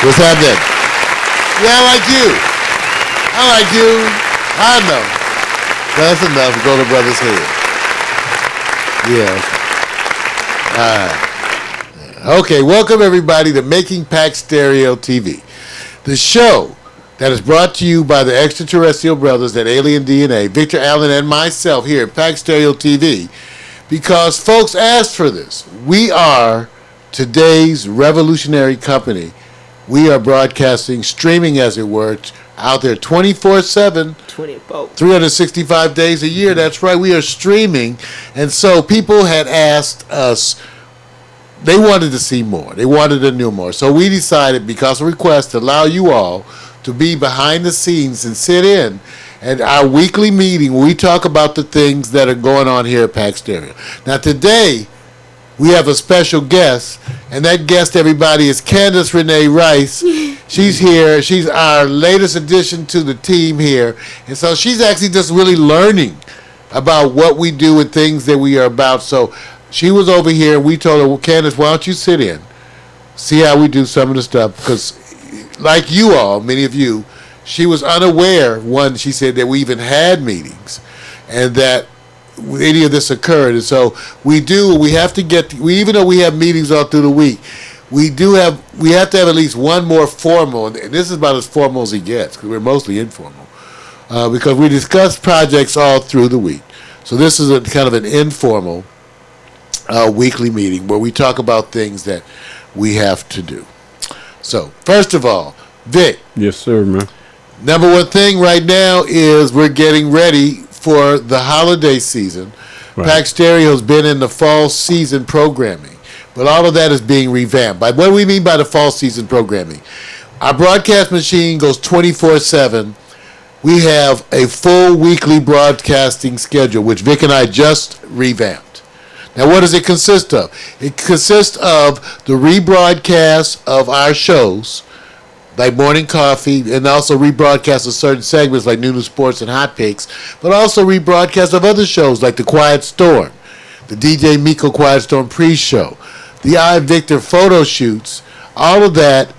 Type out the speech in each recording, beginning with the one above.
What's happening? Yeah, I like you. I like you. I know. That's enough to go to brother's head. Yeah. Okay, welcome everybody to Making Pack Stereo TV, the show that is brought to you by the extraterrestrial brothers at Alien DNA, Victor Allen and myself here at Pack Stereo TV, because folks asked for this. We are today's revolutionary company. We are broadcasting, streaming as it were, out there 24/7, 365 days a year. That's right, we are streaming. And so people had asked us, they wanted to see more. They wanted to know more. So we decided, because of request, to allow you all to be behind the scenes and sit in at our weekly meeting where we talk about the things that are going on here at Pack Stereo. Now today, we have a special guest, and that guest, everybody, is Candace Renee Rice. She's here. She's our latest addition to the team here. And so she's actually just really learning about what we do and things that we are about. So she was over here, and we told her, well, Candace, why don't you sit in, see how we do some of the stuff, because like you all, many of you, she was unaware, one, she said, that we even had meetings and that any of this occurred. And so we have to get, even though we have meetings all through the week, we have to have at least one more formal, and this is about as formal as he gets, because we're mostly informal, because we discuss projects all through the week. So this is a kind of an informal weekly meeting where we talk about things that we have to do. So first of all, Vic. Yes, sir, man. Number one thing right now is we're getting ready for the holiday season. Right. Pack Stereo's been in the fall season programming, but all of that is being revamped. What do we mean by the fall season programming? Our broadcast machine goes 24/7. We have a full weekly broadcasting schedule, which Vic and I just revamped. Now, what does it consist of? It consists of the rebroadcast of our shows, like Morning Coffee, and also rebroadcast of certain segments like Noon Sports and Hot Picks, but also rebroadcast of other shows like The Quiet Storm, the DJ Miko Quiet Storm pre-show, the I Victor photo shoots, all of that,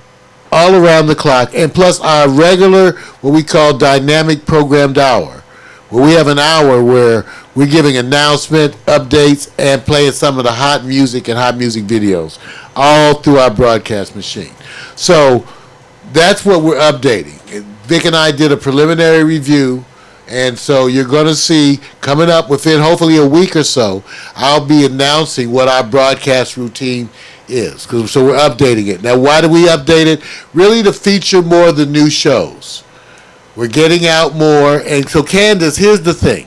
all around the clock, and plus our regular, what we call dynamic programmed hour, where we have an hour where we're giving announcement, updates, and playing some of the hot music and hot music videos, all through our broadcast machine. So that's what we're updating. Vic and I did a preliminary review, and so you're going to see coming up within hopefully a week or so, I'll be announcing what our broadcast routine is. So we're updating it. Now, why do we update it? Really to feature more of the new shows. We're getting out more. And so, Candace, here's the thing.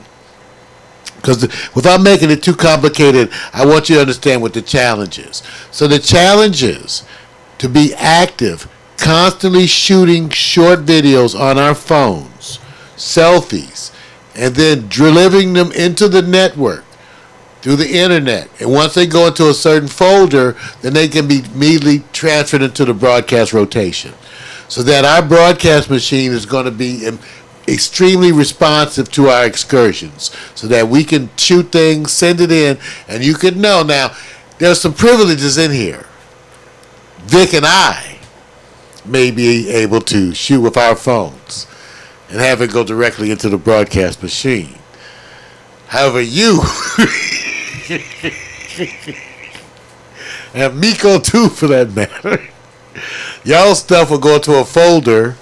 Because without making it too complicated, I want you to understand what the challenge is. So the challenge is to be active, constantly shooting short videos on our phones, selfies, and then delivering them into the network through the internet. And once they go into a certain folder, then they can be immediately transferred into the broadcast rotation. So that our broadcast machine is going to be extremely responsive to our excursions, so that we can shoot things, send it in, and you can know. Now, there's some privileges in here. Vic and I may be able to shoot with our phones and have it go directly into the broadcast machine. However, you and Miko too, for that matter, y'all stuff will go to a folder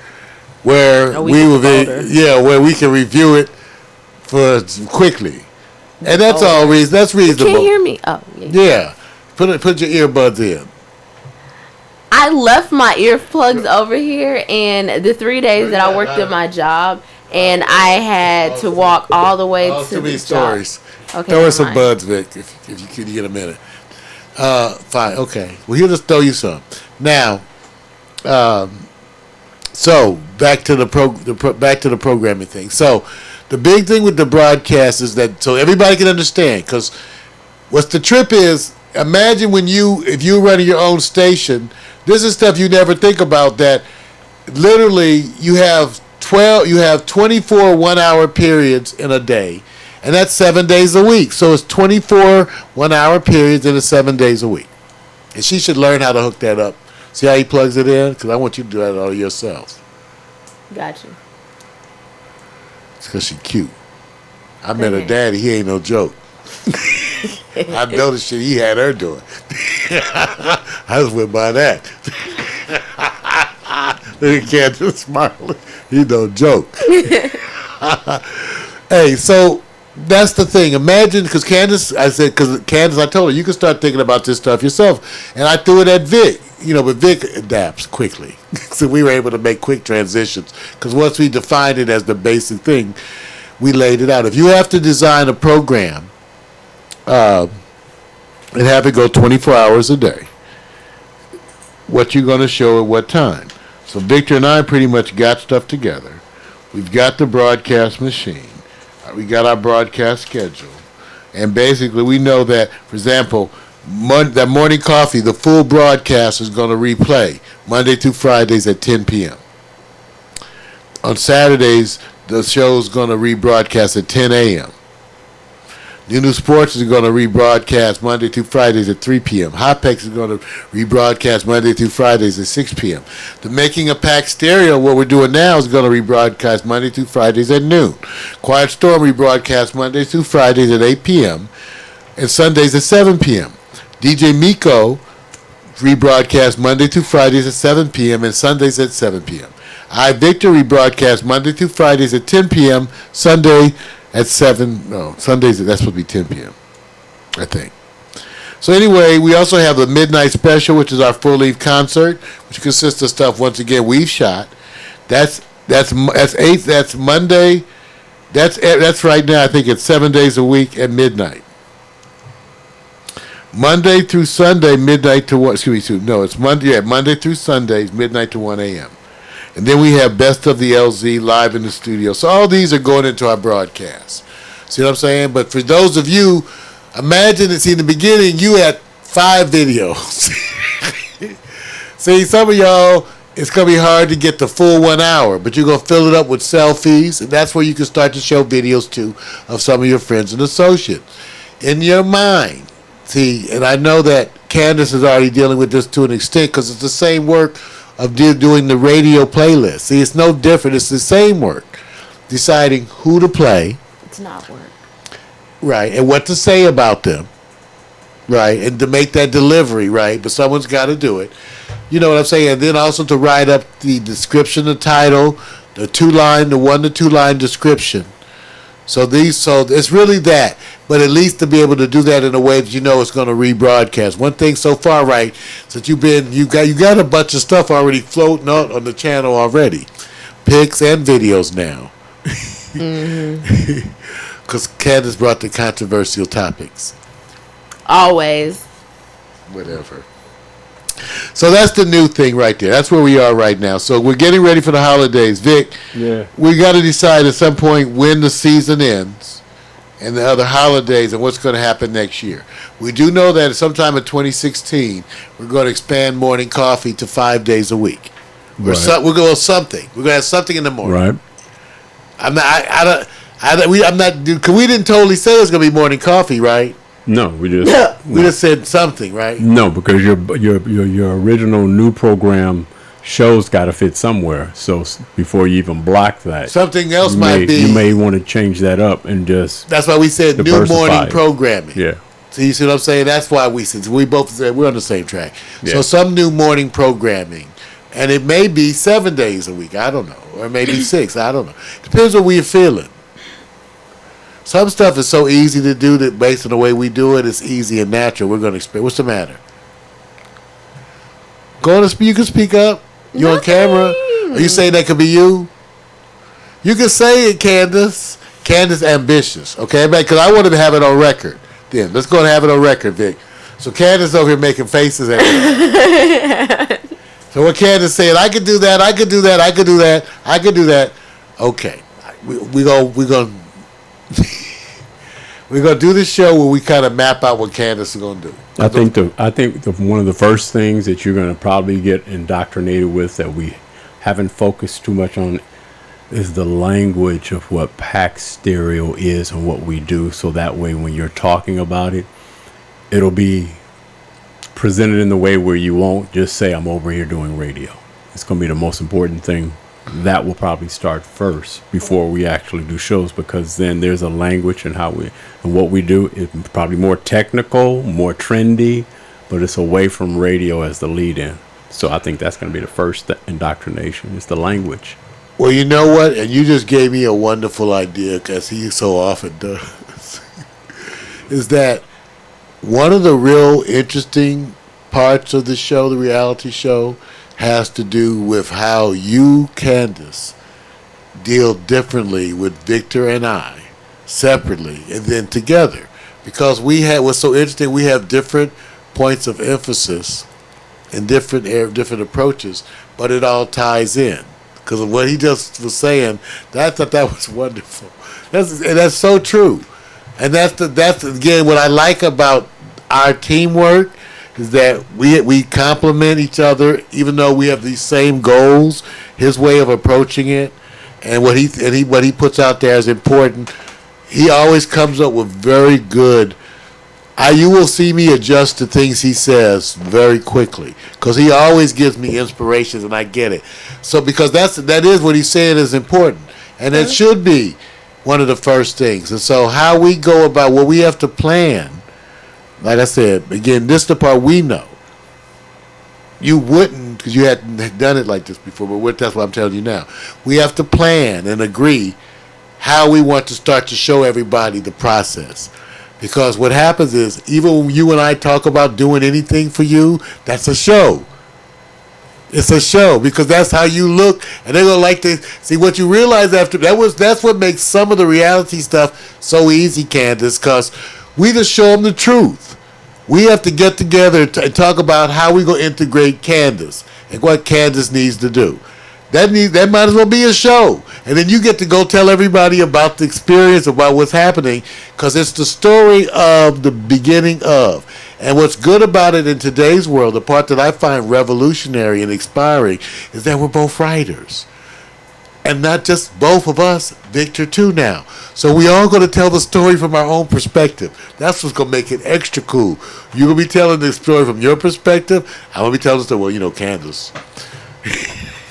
where where we can review it for quickly, and that's all reason. That's reasonable. You can't hear me. Oh, yeah. Put your earbuds in. I left my earplugs over here, and the 3 days that I worked at my job, and I had to walk all the way to the stories. Job. Okay, throw in some buds, Vic, if you can get a minute. Fine. Okay. Well, he'll just throw you some now. So back to the programming thing. So the big thing with the broadcast is that, so everybody can understand, because what's the trip is, imagine if you're running your own station, this is stuff you never think about, that literally you have 24 1-hour periods in a day, and that's 7 days a week. So it's 24 1-hour periods and it's 7 days a week. And she should learn how to hook that up See how he plugs it in? Because I want you to do that all yourself. Gotcha. It's because she's cute. I met her daddy. He ain't no joke. I know the shit he had her doing. I just went by that. Look at Candace smiling. He no joke. Hey, so that's the thing. Imagine, because Candace, I told her, you can start thinking about this stuff yourself. And I threw it at Vic. But Vic adapts quickly. So we were able to make quick transitions. Because once we defined it as the basic thing, we laid it out. If you have to design a program and have it go 24 hours a day, what you're going to show at what time. So Victor and I pretty much got stuff together. We've got the broadcast machine. We got our broadcast schedule. And basically we know that, for example, that morning coffee, the full broadcast is going to replay Monday through Fridays at 10 p.m. On Saturdays, the show's going to rebroadcast at 10 a.m. New Sports is going to rebroadcast Monday through Fridays at 3 p.m. Hotpex is going to rebroadcast Monday through Fridays at 6 p.m. The Making a Pack Stereo, what we're doing now, is going to rebroadcast Monday through Fridays at noon. Quiet Storm rebroadcast Monday through Fridays at 8 p.m. and Sundays at 7 p.m. DJ Miko rebroadcast Monday through Fridays at 7 p.m. and Sundays at 7 p.m. Victor rebroadcast Monday through Fridays at 10 p.m. Sunday at 7, no, Sundays, that's supposed to be 10 p.m., I think. So anyway, we also have the Midnight Special, which is our full-length concert, which consists of stuff, once again, we've shot. That's Monday, that's right now, I think it's 7 days a week at midnight. Monday through Sunday, midnight to 1, it's Monday through Sundays, midnight to 1 a.m. And then we have Best of the LZ live in the studio. So all these are going into our broadcast. See what I'm saying? But for those of you, imagine in the beginning you had 5 videos. See, some of y'all, it's going to be hard to get the full 1 hour, but you're going to fill it up with selfies, and that's where you can start to show videos too of some of your friends and associates. In your mind. See, and I know that Candace is already dealing with this to an extent because it's the same work of doing the radio playlist. See, it's no different. It's the same work. Deciding who to play. It's not work. Right, and what to say about them. Right, and to make that delivery, right? But someone's got to do it. You know what I'm saying? And then also to write up the description, the title, the 1 to 2 line description. So it's really that, but at least to be able to do that in a way that you know it's going to rebroadcast. One thing so far, right, since you got a bunch of stuff already floating out on the channel already, pics and videos now, because Candace brought the controversial topics. Always. Whatever. So that's the new thing right there. That's where we are right now. So we're getting ready for the holidays. Vic, we got to decide at some point when the season ends and the other holidays and what's going to happen next year. We do know that sometime in 2016, we're going to expand morning coffee to 5 days a week. We're going to have something. We're going to have something in the morning. Right. Because we didn't totally say it was going to be morning coffee, right? No, we just said something, right? No, because your original new program show's got to fit somewhere. So before you even block that, something else you may want to change that up and just. That's why we said new morning programming. Yeah. So you see what I'm saying? That's why we both said we're on the same track. Yeah. So some new morning programming, and it may be 7 days a week. I don't know, or maybe 6. I don't know. Depends on what we're feeling. Some stuff is so easy to do that based on the way we do it, it's easy and natural. We're going to expect. What's the matter? You can speak up. You on camera? Are you saying that could be you? You can say it, Candace. Candace ambitious. Okay, because I want to have it on record. Then let's go and have it on record, Vic. So Candace over here making faces at me. So what Candace said, I could do that. I could do that. I could do that. I could do that. Okay, we're gonna do this show where we kind of map out what Candace is gonna do. I think one of the first things that you're gonna probably get indoctrinated with that we haven't focused too much on is the language of what Pack Stereo is and what we do. So that way, when you're talking about it, it'll be present it in the way where you won't just say, I'm over here doing radio. It's going to be the most important thing. That will probably start first before we actually do shows, because then there's a language and what we do is probably more technical, more trendy, but it's away from radio as the lead in. So I think that's going to be the first indoctrination, is the language. Well, you know what? And you just gave me a wonderful idea, because he so often does, is that one of the real interesting parts of the show, the reality show, has to do with how you, Candace, deal differently with Victor and I, separately and then together. Because what's so interesting, we have different points of emphasis and different approaches, but it all ties in. Because of what he just was saying, I thought that was wonderful. That's so true. And that's again what I like about our teamwork, is that we complement each other, even though we have these same goals. His way of approaching it, and what he puts out there is important. He always comes up with very good. You will see me adjust to things he says very quickly, because he always gives me inspirations, and I get it. So because that is what he's saying is important, and it should be one of the first things. And so how we go about what we have to plan. Like I said, again, this is the part we know. You wouldn't, because you hadn't done it like this before, but that's what I'm telling you now. We have to plan and agree how we want to start to show everybody the process. Because what happens is, even when you and I talk about doing anything for you, that's a show. It's a show, because that's how you look, and they're gonna like to see what you realize after. That's what makes some of the reality stuff so easy, Candace, because we just show them the truth. We have to get together and talk about how we gonna integrate Candace and what Candace needs to do. That might as well be a show, and then you get to go tell everybody about the experience, about what's happening, because it's the story of the beginning of. And what's good about it in today's world, the part that I find revolutionary and inspiring, is that we're both writers. And not just both of us, Victor too now. So we all going to tell the story from our own perspective. That's what's going to make it extra cool. You're going to be telling the story from your perspective. I'm going to be telling the story, well, you know, Candace.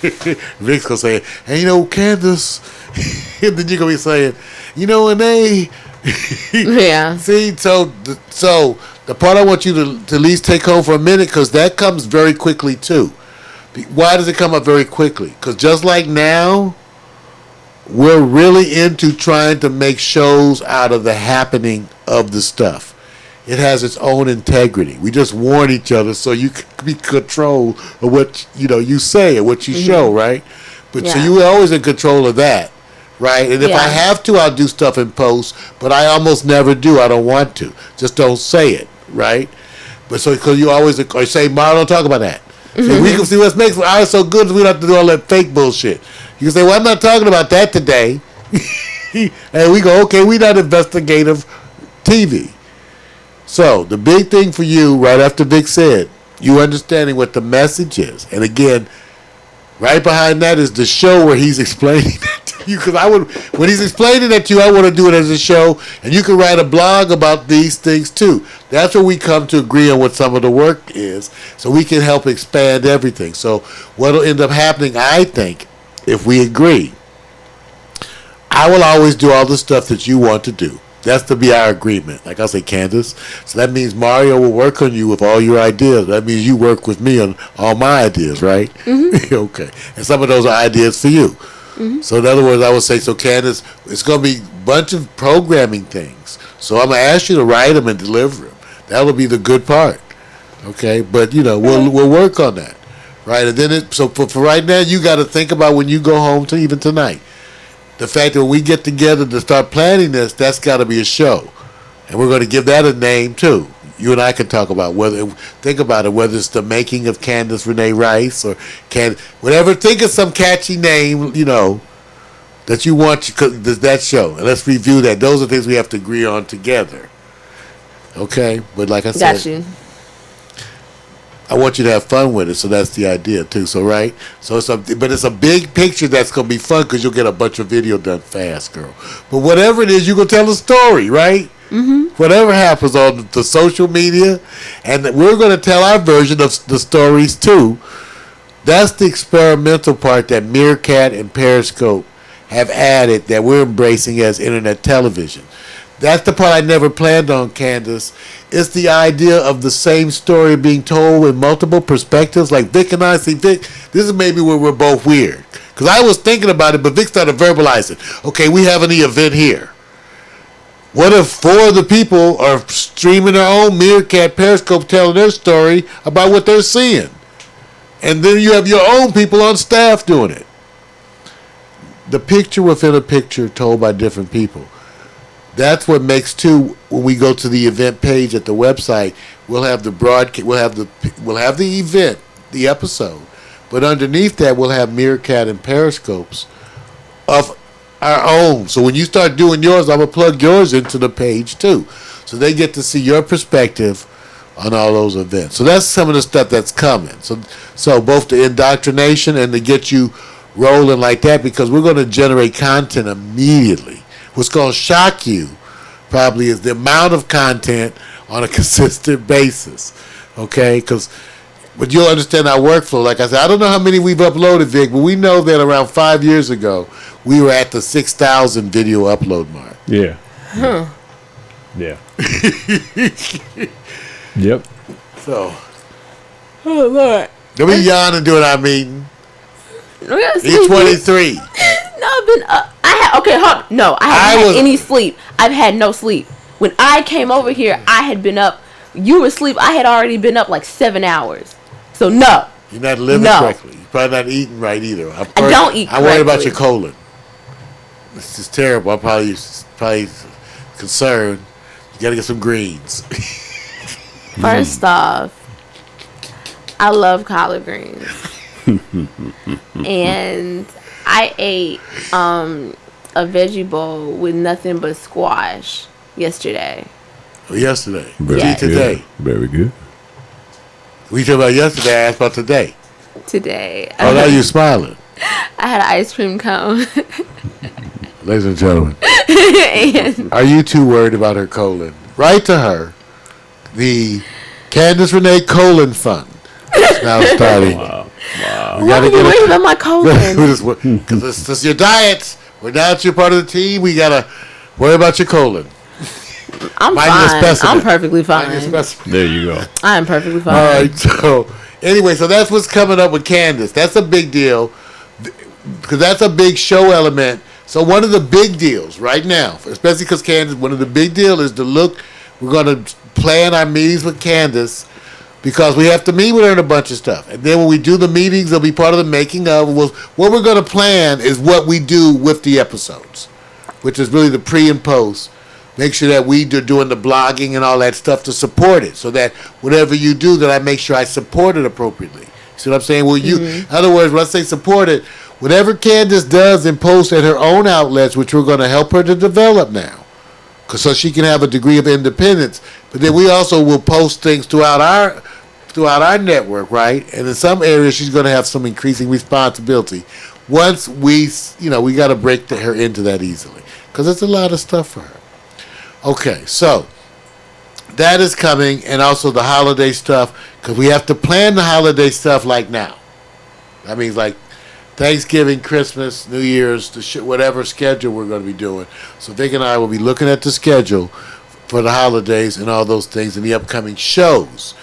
Vic's going to say, hey, you know, Candace. And then you're going to be saying, you know, and they. Yeah. See, so the part I want you to at least take home for a minute, because that comes very quickly too. Why does it come up very quickly? Because just like now, we're really into trying to make shows out of the happening of the stuff. It has its own integrity. We just warn each other so you can be in control of what you say and what you show, right? But so you always in control of that, right? And if I have to, I'll do stuff in post, but I almost never do. I don't want to. Just don't say it, right? But so because you always say, Mara, don't talk about that. So we can see what makes ours so good, we don't have to do all that fake bullshit. You can say, well, I'm not talking about that today. And we go, okay, we're not investigative TV. So the big thing for you, right after Vic said, you understanding what the message is. And again, right behind that is the show where he's explaining that to you. Because when he's explaining that to you, I want to do it as a show. And you can write a blog about these things too. That's where we come to agree on what some of the work is, so we can help expand everything. So what will end up happening, I think, if we agree, I will always do all the stuff that you want to do. That's to be our agreement. Like I say, Candace. So that means Mario will work on you with all your ideas. That means you work with me on all my ideas, right? Mm-hmm. Okay. And some of those are ideas for you. Mm-hmm. So in other words, I would say, so Candace, it's going to be a bunch of programming things. So I'm going to ask you to write them and deliver them. That will be the good part. Okay? But, we'll work on that. Right? And then so for right now, you got to think about when you go home to even tonight. The fact that when we get together to start planning this, that's got to be a show. And we're going to give that a name, too. You and I can talk about whether it's the making of Candace Renee Rice or whatever. Think of some catchy name, that you want that show. And let's review that. Those are things we have to agree on together. Okay? But like I said, got you. I want you to have fun with it, so that's the idea too. So right, so it's a big picture that's gonna be fun because you'll get a bunch of video done fast, girl. But whatever it is, you gonna tell a story, right? Whatever happens on the social media, and we're going to tell our version of the stories too. That's the experimental part that Meerkat and Periscope have added that we're embracing as internet television. That's the part I never planned on, Candace. It's the idea of the same story being told in multiple perspectives. Like Vic and I see, Vic, this is maybe where we're both weird. Because I was thinking about it, but Vic started verbalizing. Okay, we have an event here. What if 4 of the people are streaming their own Meerkat Periscope telling their story about what they're seeing? And then you have your own people on staff doing it. The picture within a picture told by different people. That's what makes too. When we go to the event page at the website, we'll have the broadcast. We'll have the event, the episode, but underneath that we'll have Meerkat and Periscopes of our own. So when you start doing yours, I'm gonna plug yours into the page too, so they get to see your perspective on all those events. So that's some of the stuff that's coming. So both the indoctrination and to get you rolling like that, because we're going to generate content immediately. What's going to shock you probably is the amount of content on a consistent basis. Okay? But you'll understand our workflow. Like I said, I don't know how many we've uploaded, Vic, but we know that around 5 years ago, we were at the 6,000 video upload mark. Yeah. Yeah. Yep. So, Oh Lord. then we yawn and doing our meeting. Each 23. No, I've been up. No, I haven't had any sleep. I've had no sleep. When I came over here, I had been up. You were asleep. I had already been up like 7 hours. So no. You're not living correctly. You're probably not eating right either. I don't eat I'm worried about your colon. This is terrible. I'm probably concerned. You got to get some greens. First off, I love collard greens. And I ate a veggie bowl with nothing but squash yesterday. Yesterday. Very Today. Good. Very good. We talked about yesterday. I asked about today. Today. Oh, now you're smiling. I had an ice cream cone. Ladies and gentlemen, And are you too worried about her colon? Write to her. The Candace Renee Colon Fund is now starting. Wow. We why are you worried about my colon? Because this is your diet. We're now that you're part of the team. We got to worry about your colon. I'm Mind your fine. specimen. I'm perfectly Mind your fine. specimen. There you go. I am perfectly fine. All right, so anyway, so that's what's coming up with Candace. That's a big deal because that's a big show element. So one of the big deals right now, especially because Candace, one of the big deal is to look. We're going to plan our meetings with Candace because we have to meet with her in a bunch of stuff. And then when we do the meetings, they'll be part of the making of. What we're going to plan is what we do with the episodes, which is really the pre and post. Make sure that we are doing the blogging and all that stuff to support it, so that whatever you do, that I make sure I support it appropriately. See what I'm saying? Well, in other words, when I say support it, whatever Candace does and posts at her own outlets, which we're going to help her to develop now, so she can have a degree of independence. But then we also will post things throughout our network, right? And in some areas, she's going to have some increasing responsibility. Once we got to break her into that easily, because it's a lot of stuff for her. Okay, so that is coming, and also the holiday stuff, because we have to plan the holiday stuff like now. That means like Thanksgiving, Christmas, New Year's, whatever schedule we're going to be doing. So Vic and I will be looking at the schedule for the holidays and all those things, and the upcoming shows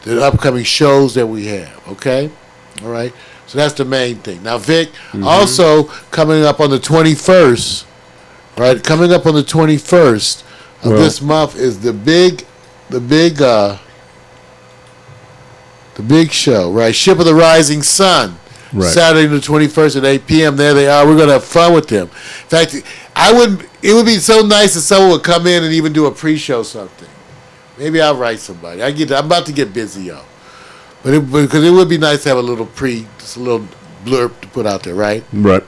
that we have. Okay, all right. So that's the main thing. Now, Vic, also coming up on the 21st, right? Coming up on the 21st. This month is the big show, right? Ship of the Rising Sun, right. Saturday the 21st at 8 p.m. There they are. We're going to have fun with them. In fact, it would be so nice if someone would come in and even do a pre-show something. Maybe I'll write somebody. I'm about to get busy, y'all. Because it would be nice to have a little blurb to put out there, right? Right.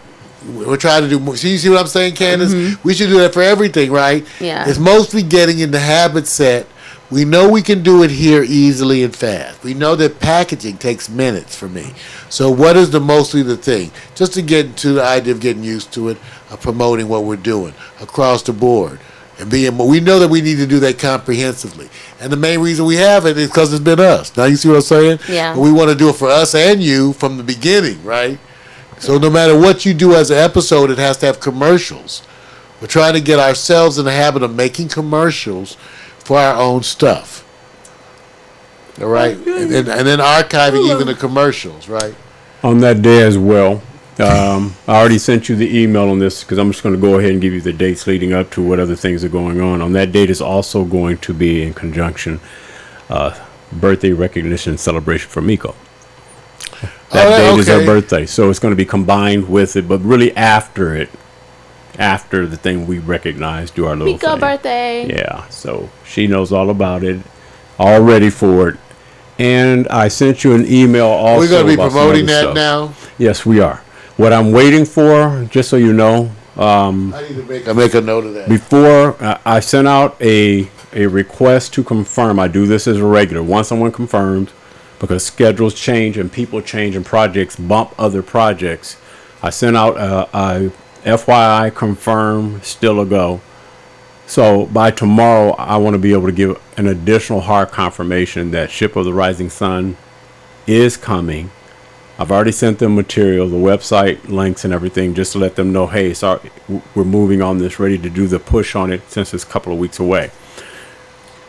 We're trying to do more. See what I'm saying, Candace? We should do that for everything, right? Yeah. It's mostly getting in the habit set. We know we can do it here easily and fast. We know that packaging takes minutes for me. So what is mostly the thing? Just to get into the idea of getting used to it, of promoting what we're doing across the board. and being more. We know that we need to do that comprehensively. And the main reason we have it is because it's been us. Now you see what I'm saying? Yeah. But we want to do it for us and you from the beginning, right? So no matter what you do as an episode, it has to have commercials. We're trying to get ourselves in the habit of making commercials for our own stuff. All right? And then archiving even the commercials, right? On that day as well, I already sent you the email on this because I'm just going to go ahead and give you the dates leading up to what other things are going on. On that date is also going to be in conjunction birthday recognition celebration for Miko. That date is her birthday, so it's going to be combined with it, but really after it, after the thing we recognize, do our little Miko thing. birthday. Yeah, so she knows all about it, all ready for it. And I sent you an email also. We're going to be about promoting that stuff. now? Yes, we are. What I'm waiting for, just so you know, I need to make a note of that. before I sent out a request to confirm. I do this as a regular. Once someone confirms, because schedules change and people change and projects bump other projects, I sent out a FYI confirm, still a go. So by tomorrow, I want to be able to give an additional hard confirmation that Ship of the Rising Sun is coming. I've already sent them material, the website links and everything, just to let them know, hey, sorry, we're moving on this, ready to do the push on it since it's a couple of weeks away.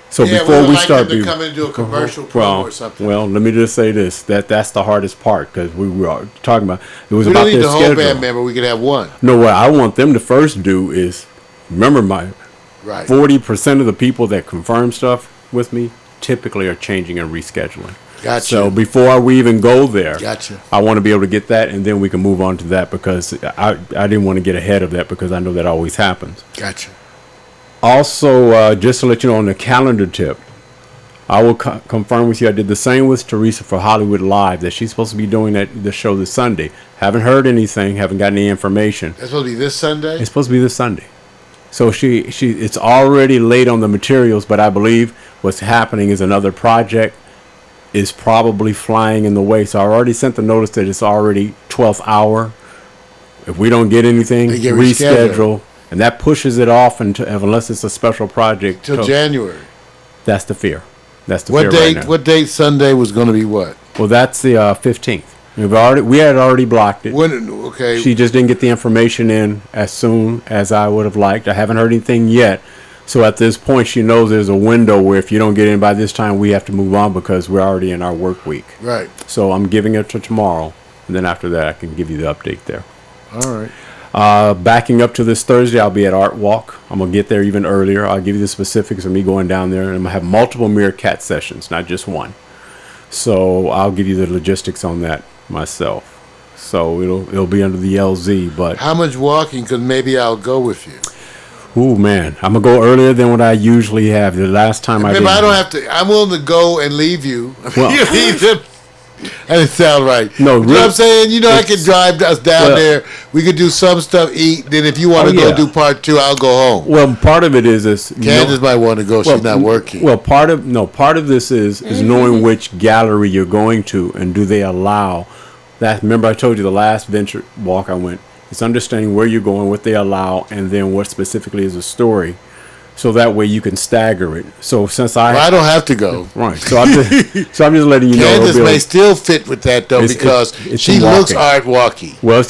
So before we start, to come and do a commercial promo or something. Well, let me just say this: that's the hardest part because we were talking about it was We about don't need their the whole schedule. band member. We could have one. No, what I want them to first do is remember my Right. 40% of the people that confirm stuff with me typically are changing and rescheduling. Gotcha. So before we even go there, Gotcha. I want to be able to get that, and then we can move on to that because I didn't want to get ahead of that because I know that always happens. Gotcha. Also, just to let you know on the calendar tip, I will confirm with you. I did the same with Teresa for Hollywood Live that she's supposed to be doing the show this Sunday. Haven't heard anything. Haven't got any information. That's supposed to be this Sunday? It's supposed to be this Sunday. So it's already late on the materials, but I believe what's happening is another project is probably flying in the way. So I already sent the notice that it's already 12th hour. If we don't get anything, They get reschedule. And that pushes it off unless it's a special project. Till January. That's the fear. That's the fear right now. What date Sunday was going to be what? Well, that's the 15th. We had already blocked it. Okay. She just didn't get the information in as soon as I would have liked. I haven't heard anything yet. So at this point, she knows there's a window where if you don't get in by this time, we have to move on because we're already in our work week. Right. So I'm giving it to tomorrow. And then after that, I can give you the update there. All right. Backing up to this Thursday, I'll be at Art Walk. I'm going to get there even earlier. I'll give you the specifics of me going down there. And I'm going to have multiple Meerkat sessions, not just one. So I'll give you the logistics on that myself. So it'll be under the LZ. But how much walking? Because maybe I'll go with you. Ooh, man. I'm going to go earlier than what I usually have. The last time I did. I don't have to. I'm willing to go and leave you. Well, that didn't sound right. No, you know what I'm saying? I could drive us down there. We could do some stuff, eat. Then if you want to go do part 2, I'll go home. Well, part of it is Candace might want to go. She's not working. Well, part of this is knowing which gallery you're going to and do they allow that. Remember, I told you the last venture walk I went. It's understanding where you're going, what they allow, and then what specifically is a story. So that way you can stagger it. So since I don't have to go. Right. So I'm just letting you know. Candace may still fit with that though because she looks art walky. Well,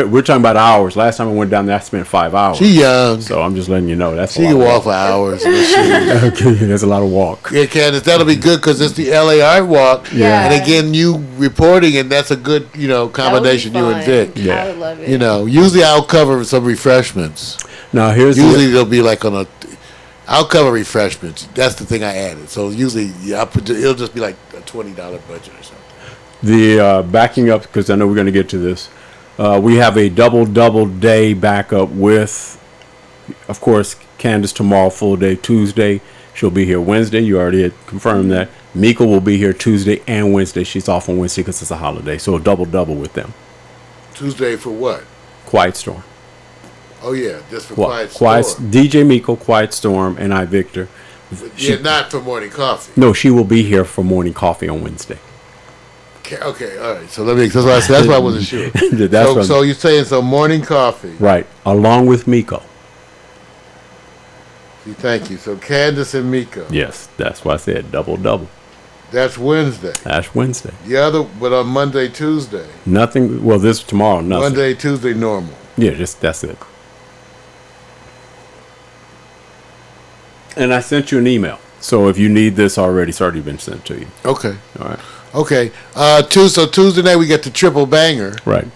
we're talking about hours. Last time I went down there, I spent 5 hours. She young. So I'm just letting you know she can walk for hours. Okay, there's a lot of walk. Yeah, Candace, that'll be good because it's the LA Art Walk. Yeah. And again, you reporting, and that's a good combination. You and Vic. Yeah. I would love it. Usually I'll cover some refreshments. Now usually they'll be like I'll cover refreshments. That's the thing I added. So usually it'll just be like a $20 budget or something. The backing up, because I know we're going to get to this. We have a double day backup with, of course, Candace tomorrow, full day Tuesday. She'll be here Wednesday. You already had confirmed that. Mika will be here Tuesday and Wednesday. She's off on Wednesday because it's a holiday. So a double with them. Tuesday for what? Quiet Storm. Oh, yeah, just for Quiet Storm. DJ Miko, Quiet Storm, and I, Victor. Not for morning coffee. No, she will be here for morning coffee on Wednesday. Okay, all right. So that's why I wasn't sure. So you're saying morning coffee. Right, along with Miko. Thank you. So Candace and Miko. Yes, that's why I said double. That's Wednesday. Ash Wednesday. The other, but on Monday, Tuesday. Nothing. Well, this tomorrow. Nothing. Monday, Tuesday, normal. Yeah, just that's it. And I sent you an email. So if you need this already, it's already been sent to you. Okay. All right. Okay. So Tuesday night we get the triple banger. Right.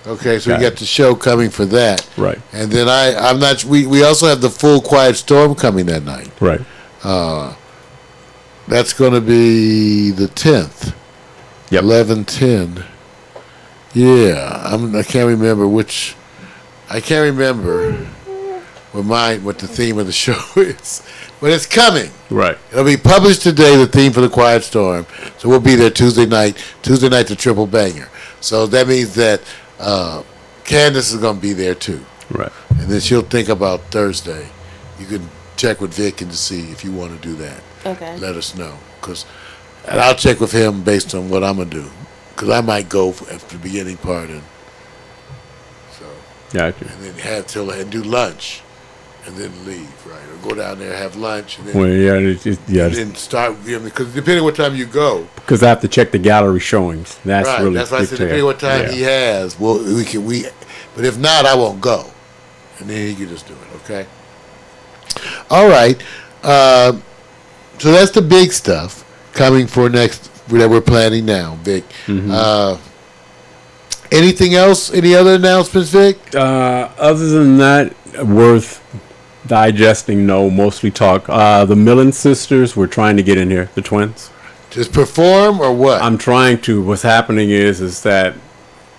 Okay, so Got we got the show coming for that. Right. And then I'm not. We also have the full Quiet Storm coming that night. Right. That's going to be the 10th. Yep. 11/10. Yeah, I can't remember which. I can't remember what the theme of the show is, but it's coming. Right. It'll be published today. The theme for the Quiet Storm. So we'll be there Tuesday night. Tuesday night, the triple banger. So that means that Candace is going to be there too. Right. And then she'll think about Thursday. You can check with Vic and to see if you want to do that. Okay. Let us know, and I'll check with him based on what I'm gonna do, because I might go after the beginning part and so. Gotcha. And then and do lunch, and then leave, right? Or go down there, have lunch, and then Well, yeah, and then start. Because depending on what time you go, because I have to check the gallery showings. That's right? really That's why I said dictated. depending on what time he has, we. But if not, I won't go, and then he can just do it. Okay. All right. So that's the big stuff coming for next that we're planning now, Vic. Mm-hmm. Anything else? Any other announcements, Vic? Other than that, worth digesting. No, mostly talk. The Millen sisters, we're trying to get in here. The twins. Just perform or what? I'm trying to. What's happening is that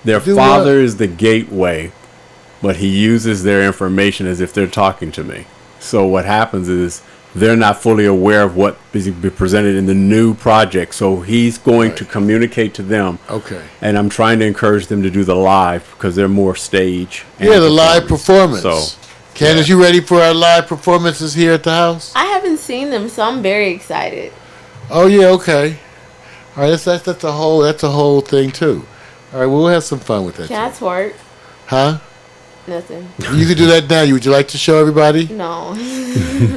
their Do father what? is the gateway, but he uses their information as if they're talking to me. So what happens is they're not fully aware of what is be presented in the new project. So he's going to communicate to them. Okay. And I'm trying to encourage them to do the live because they're more stage. Yeah, the live performance. So, Candace, you ready for our live performances here at the house? I haven't seen them, so I'm very excited. Oh yeah, okay. All right, that's a whole thing too. All right, we'll have some fun with that. Can I too. twerk? Huh? Nothing. You can do that now. Would you like to show everybody? No.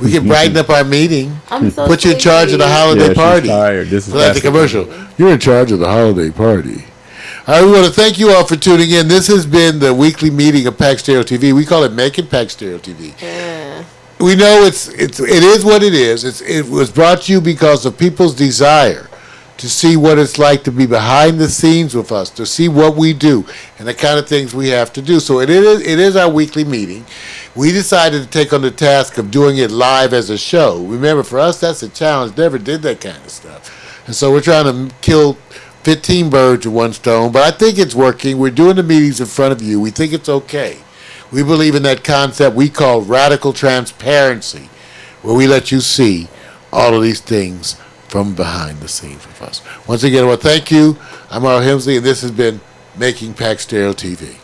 We can brighten up our meeting. I'm so Put you in charge of the sleepy. holiday she's party. tired. This is Like the commercial. You're in charge of the holiday party. All right, we want to thank you all for tuning in. This has been the weekly meeting of Pack Stereo TV. We call it Making Pack Stereo TV. Yeah. We know it is what it is. It was brought to you because of people's desire to see what it's like to be behind the scenes with us, to see what we do and the kind of things we have to do. So it is our weekly meeting. We decided to take on the task of doing it live as a show. Remember, for us, that's a challenge. Never did that kind of stuff. And so we're trying to kill 15 birds with one stone, but I think it's working. We're doing the meetings in front of you. We think it's okay. We believe in that concept we call radical transparency, where we let you see all of these things from behind the scenes with us. Once again, I want to thank you. I'm Earl Hemsley, and this has been Making Pack Stereo TV.